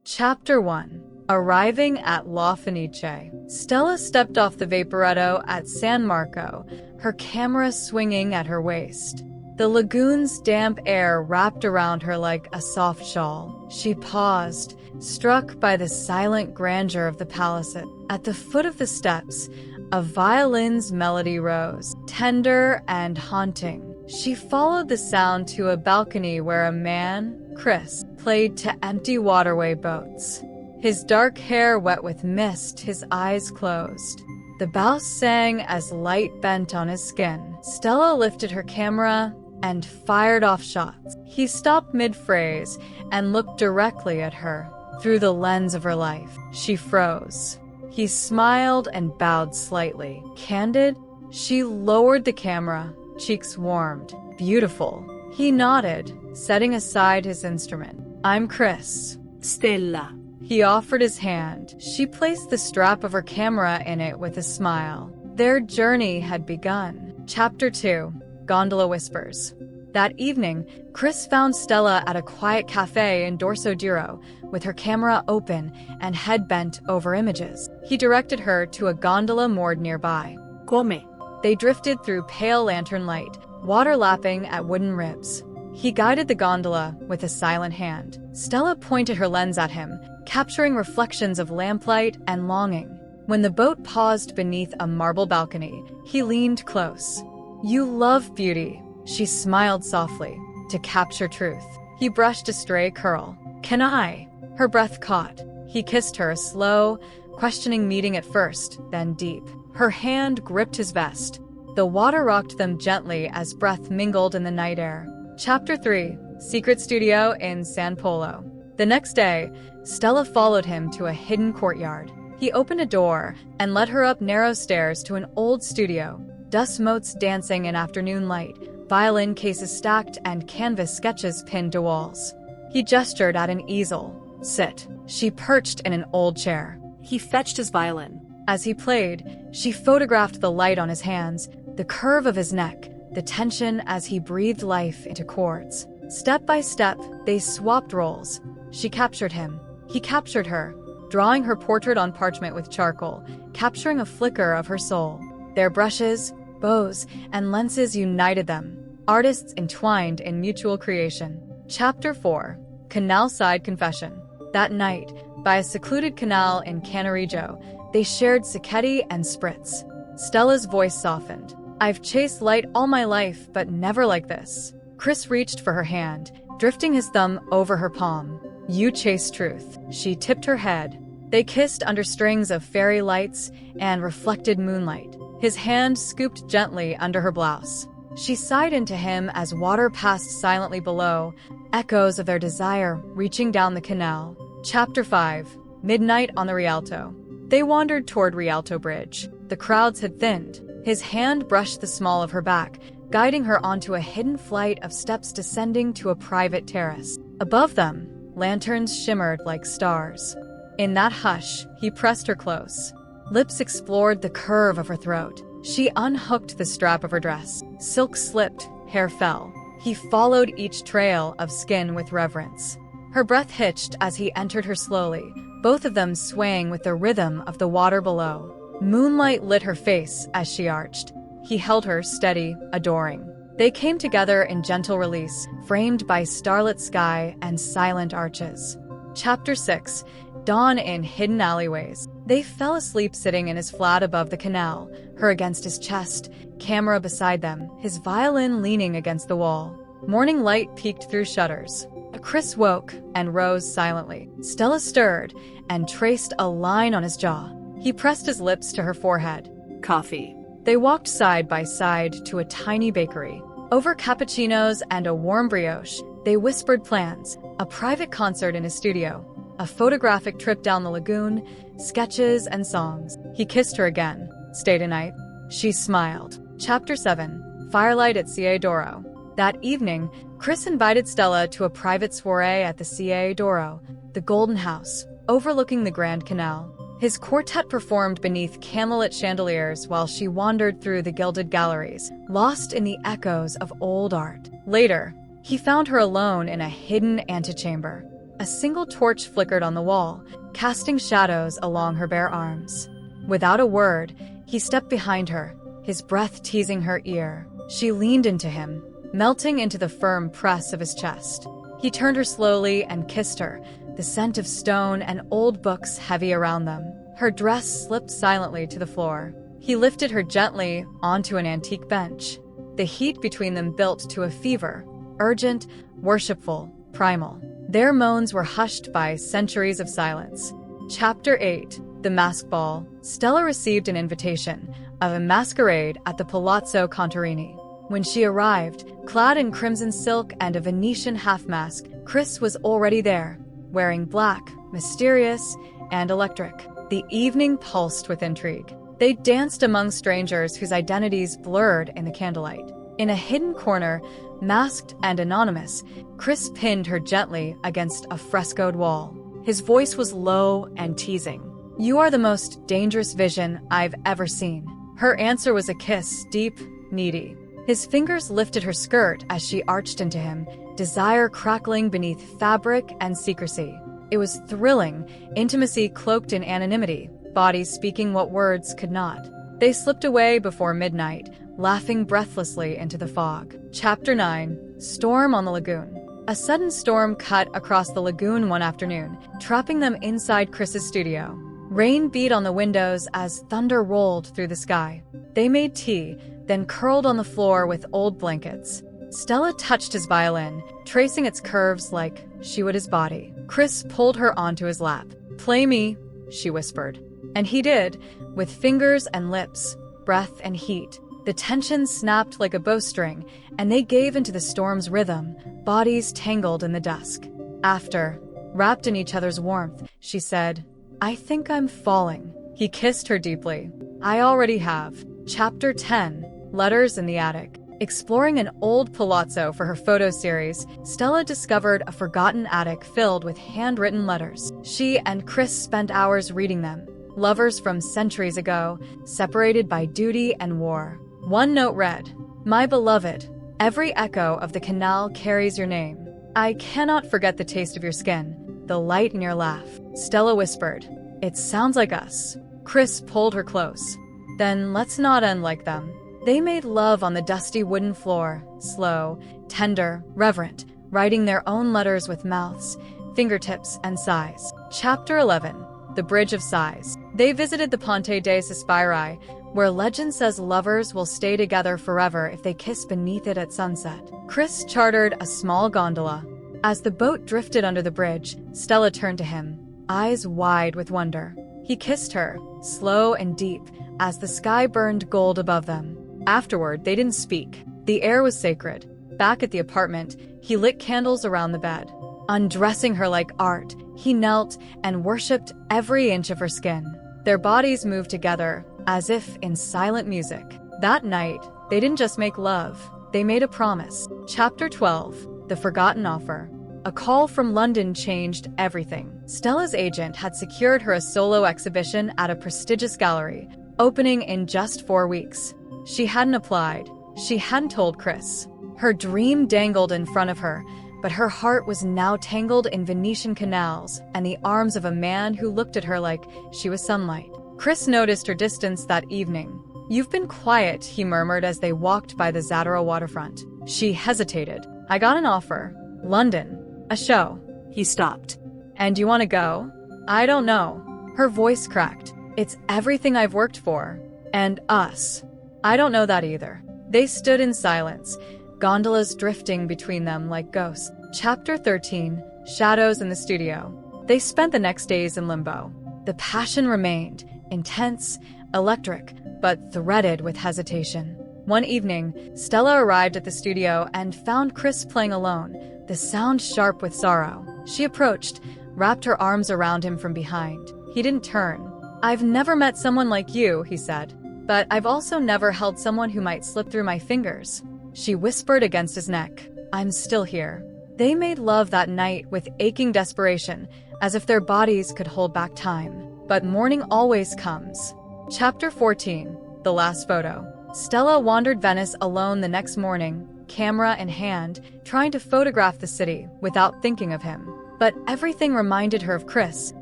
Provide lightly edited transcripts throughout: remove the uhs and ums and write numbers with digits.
Chapter 1. Arriving at La Fenice. Stella stepped off the Vaporetto at San Marco, her camera swinging at her waist. The lagoon's damp air wrapped around her like a soft shawl. She paused, struck by the silent grandeur of the palisade. At the foot of the steps, a violin's melody rose, tender and haunting. She followed the sound to a balcony where a man, Chris, played to empty waterway boats. His dark hair wet with mist, his eyes closed. The bow sang as light bent on his skin. Stella lifted her camera and fired off shots. He stopped mid-phrase and looked directly at her. Through the lens of her life, she froze. He smiled and bowed slightly. Candid, she lowered the camera, cheeks warmed. Beautiful. He nodded, setting aside his instrument. I'm Chris. Stella. He offered his hand. She placed the strap of her camera in it with a smile. Their journey had begun. Chapter 2. Gondola Whispers. That evening, Chris found Stella at a quiet cafe in Dorso Duro, with her camera open and head bent over images. He directed her to a gondola moored nearby. Come. They drifted through pale lantern light, water lapping at wooden ribs. He guided the gondola with a silent hand. Stella pointed her lens at him, capturing reflections of lamplight and longing. When the boat paused beneath a marble balcony, he leaned close. You love beauty, she smiled softly, to capture truth. He brushed a stray curl. Can I? Her breath caught. He kissed her, a slow, questioning meeting at first, then deep. Her hand gripped his vest. The water rocked them gently as breath mingled in the night air. Chapter 3. Secret Studio in San Polo. The next day, Stella followed him to a hidden courtyard. He opened a door and led her up narrow stairs to an old studio. Dust motes dancing in afternoon light, violin cases stacked and canvas sketches pinned to walls. He gestured at an easel. Sit. She perched in an old chair. He fetched his violin. As he played, she photographed the light on his hands, the curve of his neck, the tension as he breathed life into chords. Step by step, they swapped roles. She captured him. He captured her, drawing her portrait on parchment with charcoal, capturing a flicker of her soul. Their brushes, bows, and lenses united them, artists entwined in mutual creation. Chapter 4. Canal Side Confession. That night, by a secluded canal in Canariggio, they shared sacchetti and spritz. Stella's voice softened. I've chased light all my life, but never like this. Chris reached for her hand, drifting his thumb over her palm. You chase truth. She tipped her head. They kissed under strings of fairy lights and reflected moonlight. His hand scooped gently under her blouse. She sighed into him as water passed silently below, echoes of their desire reaching down the canal. Chapter 5. Midnight on the Rialto. They wandered toward Rialto Bridge. The crowds had thinned. His hand brushed the small of her back, guiding her onto a hidden flight of steps descending to a private terrace. Above them, lanterns shimmered like stars. In that hush, he pressed her close. Lips explored the curve of her throat. She unhooked the strap of her dress. Silk slipped, hair fell. He followed each trail of skin with reverence. Her breath hitched as he entered her slowly, both of them swaying with the rhythm of the water below. Moonlight lit her face as she arched. He held her steady, adoring. They came together in gentle release, framed by starlit sky and silent arches. Chapter 6. Dawn in Hidden Alleyways. They fell asleep sitting in his flat above the canal, her against his chest, camera beside them, his violin leaning against the wall. Morning light peeked through shutters. Chris woke and rose silently. Stella stirred and traced a line on his jaw. He pressed his lips to her forehead. Coffee. They walked side by side to a tiny bakery. Over cappuccinos and a warm brioche, they whispered plans, a private concert in his studio, a photographic trip down the lagoon, sketches and songs. He kissed her again. Stay tonight. She smiled. Chapter 7. Firelight at Ca d'Oro. That evening, Chris invited Stella to a private soiree at the Ca d'Oro, the Golden House, overlooking the Grand Canal. His quartet performed beneath candlelit chandeliers while she wandered through the gilded galleries, lost in the echoes of old art. Later, he found her alone in a hidden antechamber. A single torch flickered on the wall, casting shadows along her bare arms. Without a word, he stepped behind her, his breath teasing her ear. She leaned into him, melting into the firm press of his chest. He turned her slowly and kissed her, the scent of stone and old books heavy around them. Her dress slipped silently to the floor. He lifted her gently onto an antique bench. The heat between them built to a fever, urgent, worshipful, primal. Their moans were hushed by centuries of silence. Chapter 8. The Mask Ball. Stella received an invitation of a masquerade at the Palazzo Contarini. When she arrived, clad in crimson silk and a Venetian half-mask, Chris was already there, wearing black, mysterious, and electric. The evening pulsed with intrigue. They danced among strangers whose identities blurred in the candlelight. In a hidden corner, masked and anonymous, Chris pinned her gently against a frescoed wall. His voice was low and teasing. "You are the most dangerous vision I've ever seen." Her answer was a kiss, deep, needy. His fingers lifted her skirt as she arched into him, desire crackling beneath fabric and secrecy. It was thrilling, intimacy cloaked in anonymity, bodies speaking what words could not. They slipped away before midnight, laughing breathlessly into the fog. Chapter 9. Storm on the Lagoon. A sudden storm cut across the lagoon one afternoon, trapping them inside Chris's studio. Rain beat on the windows as thunder rolled through the sky. They made tea, then curled on the floor with old blankets. Stella touched his violin, tracing its curves like she would his body. Chris pulled her onto his lap. "Play me," she whispered. And he did, with fingers and lips, breath and heat. The tension snapped like a bowstring, and they gave into the storm's rhythm, bodies tangled in the dusk. After, wrapped in each other's warmth, she said, "I think I'm falling." He kissed her deeply. "I already have." Chapter 10. Letters in the Attic. Exploring an old palazzo for her photo series, Stella discovered a forgotten attic filled with handwritten letters. She and Chris spent hours reading them. Lovers from centuries ago, separated by duty and war. One note read, "My beloved, every echo of the canal carries your name. I cannot forget the taste of your skin, the light in your laugh." Stella whispered, "It sounds like us." Chris pulled her close. "Then let's not end like them." They made love on the dusty wooden floor, slow, tender, reverent, writing their own letters with mouths, fingertips, and sighs. Chapter 11. The Bridge of Sighs. They visited the Ponte dei Sospiri, where legend says lovers will stay together forever if they kiss beneath it at sunset. Chris chartered a small gondola. As the boat drifted under the bridge, Stella turned to him, eyes wide with wonder. He kissed her, slow and deep, as the sky burned gold above them. Afterward, they didn't speak. The air was sacred. Back at the apartment, he lit candles around the bed. Undressing her like art, he knelt and worshipped every inch of her skin. Their bodies moved together, as if in silent music. That night, they didn't just make love, they made a promise. Chapter 12. The Forgotten Offer. A call from London changed everything. Stella's agent had secured her a solo exhibition at a prestigious gallery, opening in just 4 weeks. She hadn't applied. She hadn't told Chris. Her dream dangled in front of her, but her heart was now tangled in Venetian canals and the arms of a man who looked at her like she was sunlight. Chris noticed her distance that evening. "You've been quiet," he murmured as they walked by the Zadro waterfront. She hesitated. "I got an offer. London. A show." He stopped. "And you want to go?" "I don't know." Her voice cracked. "It's everything I've worked for. And us." "I don't know that either." They stood in silence, gondolas drifting between them like ghosts. Chapter 13. Shadows in the Studio. They spent the next days in limbo. The passion remained, intense, electric, but threaded with hesitation. One evening, Stella arrived at the studio and found Chris playing alone, the sound sharp with sorrow. She approached, wrapped her arms around him from behind. He didn't turn. "I've never met someone like you," he said. "But I've also never held someone who might slip through my fingers." She whispered against his neck, "I'm still here." They made love that night with aching desperation, as if their bodies could hold back time. But morning always comes. Chapter 14. The Last Photo. Stella wandered Venice alone the next morning, camera in hand, trying to photograph the city without thinking of him. But everything reminded her of Chris.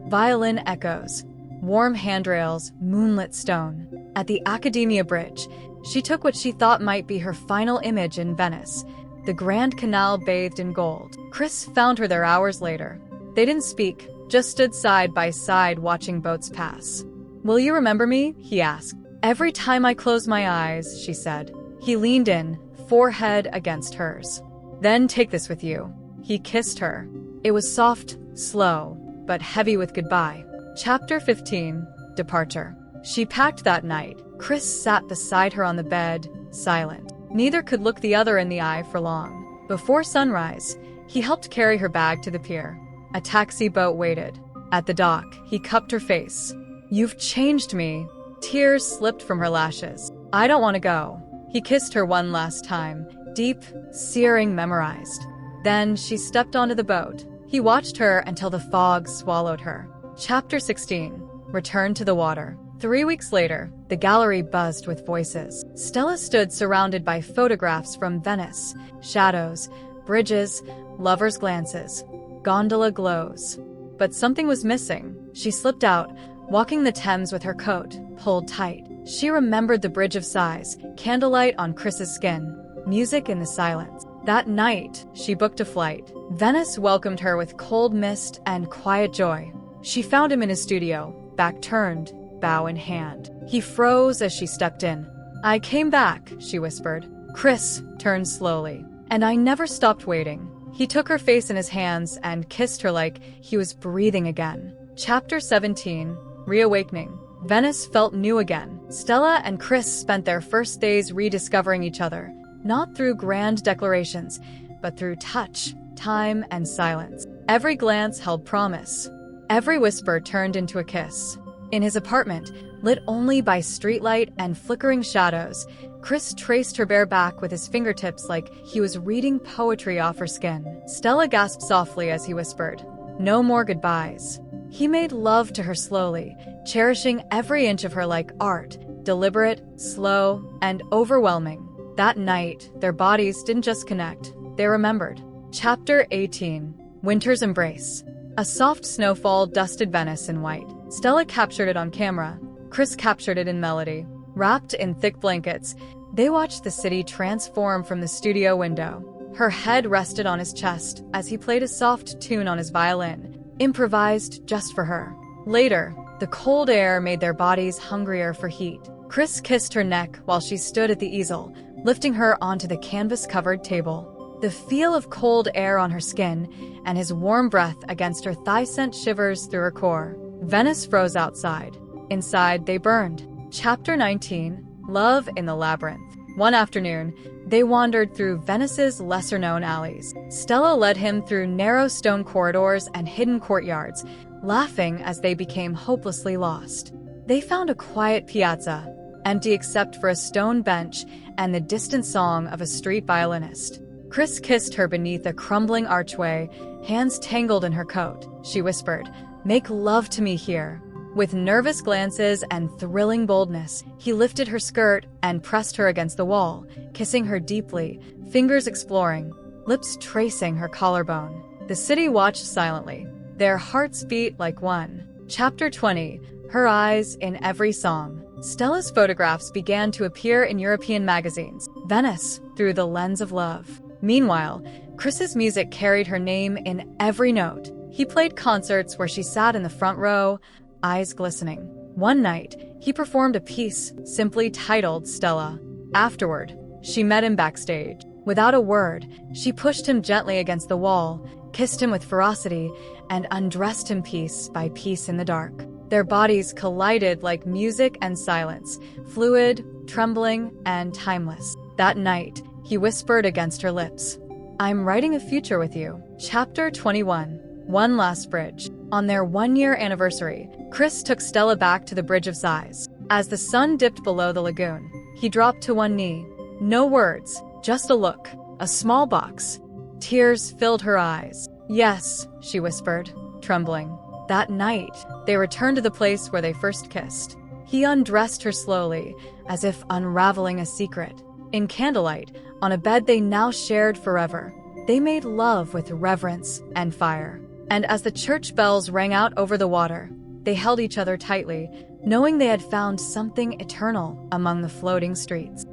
Violin echoes, warm handrails, moonlit stone. At the Accademia Bridge, she took what she thought might be her final image in Venice, the Grand Canal bathed in gold. Chris found her there hours later. They didn't speak, just stood side by side watching boats pass. "Will you remember me?" he asked. "Every time I close my eyes," she said. He leaned in, forehead against hers. "Then take this with you." He kissed her. It was soft, slow, but heavy with goodbye. Chapter 15. Departure. She packed that night. Chris sat beside her on the bed, silent. Neither could look the other in the eye for long. Before sunrise, he helped carry her bag to the pier. A taxi boat waited. At the dock, he cupped her face. "You've changed me." Tears slipped from her lashes. "I don't want to go." He kissed her one last time, deep, searing, memorized. Then she stepped onto the boat. He watched her until the fog swallowed her. Chapter 16. Return to the water. 3 weeks later, the gallery buzzed with voices. Stella stood surrounded by photographs from Venice, shadows, bridges, lovers' glances, gondola glows. But something was missing. She slipped out, walking the Thames with her coat pulled tight. She remembered the Bridge of Sighs, candlelight on Chris's skin, music in the silence. That night, she booked a flight. Venice welcomed her with cold mist and quiet joy. She found him in his studio, back turned, bow in hand. He froze as she stepped in. "I came back," she whispered. Chris turned slowly. "And I never stopped waiting." He took her face in his hands and kissed her like he was breathing again. Chapter 17. Reawakening. Venice felt new again. Stella and Chris spent their first days rediscovering each other, not through grand declarations, but through touch, time, and silence. Every glance held promise. Every whisper turned into a kiss. In his apartment, lit only by streetlight and flickering shadows, Chris traced her bare back with his fingertips like he was reading poetry off her skin. Stella gasped softly as he whispered, "No more goodbyes." He made love to her slowly, cherishing every inch of her like art, deliberate, slow, and overwhelming. That night, their bodies didn't just connect, they remembered. Chapter 18. Winter's Embrace. A soft snowfall dusted Venice in white. Stella captured it on camera. Chris captured it in melody. Wrapped in thick blankets, they watched the city transform from the studio window. Her head rested on his chest as he played a soft tune on his violin, improvised just for her. Later, the cold air made their bodies hungrier for heat. Chris kissed her neck while she stood at the easel, lifting her onto the canvas-covered table. The feel of cold air on her skin and his warm breath against her thigh sent shivers through her core. Venice froze outside. Inside, they burned. Chapter 19. Love in the Labyrinth. One afternoon, they wandered through Venice's lesser-known alleys. Stella led him through narrow stone corridors and hidden courtyards, laughing as they became hopelessly lost. They found a quiet piazza, empty except for a stone bench and the distant song of a street violinist. Chris kissed her beneath a crumbling archway, hands tangled in her coat. She whispered, "Make love to me here." With nervous glances and thrilling boldness, he lifted her skirt and pressed her against the wall, kissing her deeply, fingers exploring, lips tracing her collarbone. The city watched silently. Their hearts beat like one. Chapter 20. Her eyes in every song. Stella's photographs began to appear in European magazines. Venice, through the lens of love. Meanwhile, Chris's music carried her name in every note. He played concerts where she sat in the front row, eyes glistening. One night, he performed a piece simply titled Stella. Afterward, she met him backstage. Without a word, she pushed him gently against the wall, kissed him with ferocity, and undressed him piece by piece in the dark. Their bodies collided like music and silence, fluid, trembling, and timeless. That night, he whispered against her lips, "I'm writing a future with you." Chapter 21. One Last Bridge. On their 1-year anniversary, Chris took Stella back to the Bridge of Sighs. As the sun dipped below the lagoon, he dropped to one knee. No words, just a look, a small box. Tears filled her eyes. "Yes," she whispered, trembling. That night, they returned to the place where they first kissed. He undressed her slowly, as if unraveling a secret. In candlelight, on a bed they now shared forever, they made love with reverence and fire. And as the church bells rang out over the water, they held each other tightly, knowing they had found something eternal among the floating streets.